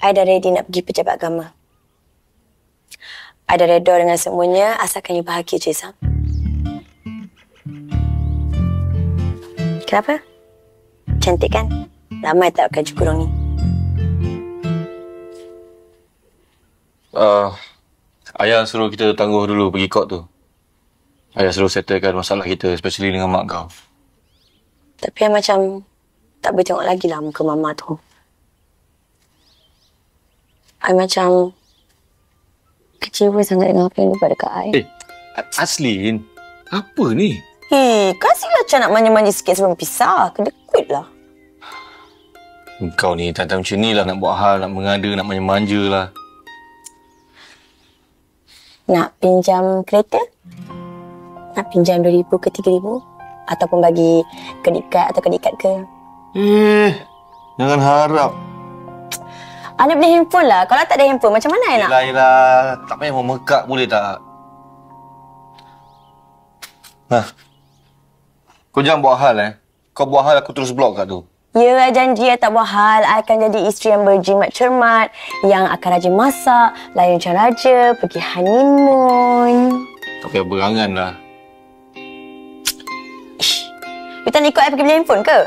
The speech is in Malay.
I dah ready nak pergi pejabat agama. I dah reda dengan semuanya asalkan you bahagia je, Sam. Kenapa? Cantik kan? Lama tak pakai kurung ni. Ayah suruh kita tangguh dulu pergi court tu. Ayah suruh settlekan masalah kita, especially dengan mak kau. Tapi I macam tak boleh tengok lagi lah muka mama tu. I macam kecewa sangat dengan apa yang dia buat dekat I. Aslin, apa ni? Kasihlah Chan nak manja-manja sikit sebelum pisah. Kena quit lah. Kau ni tak macam ni lah, nak buat hal, nak mengada, nak manja-manja lah. Nak pinjam kereta? Nak pinjam 2,000 ke 3,000? Ataupun bagi kredit card atau kredit card ke? Jangan harap. Anak beli handphone lah. Kalau tak ada handphone, macam mana I nak? Yelah. Tak payah memekak, boleh tak? Kau jangan buat hal, Kau buat hal, aku terus blok kat tu. Ya, I janji I tak buat hal. I akan jadi isteri yang berjimat cermat, yang akan rajin masak, layan macam raja, pergi honeymoon. Tak payah berangan lah. You tak nak ikut I pergi beli handphone ke?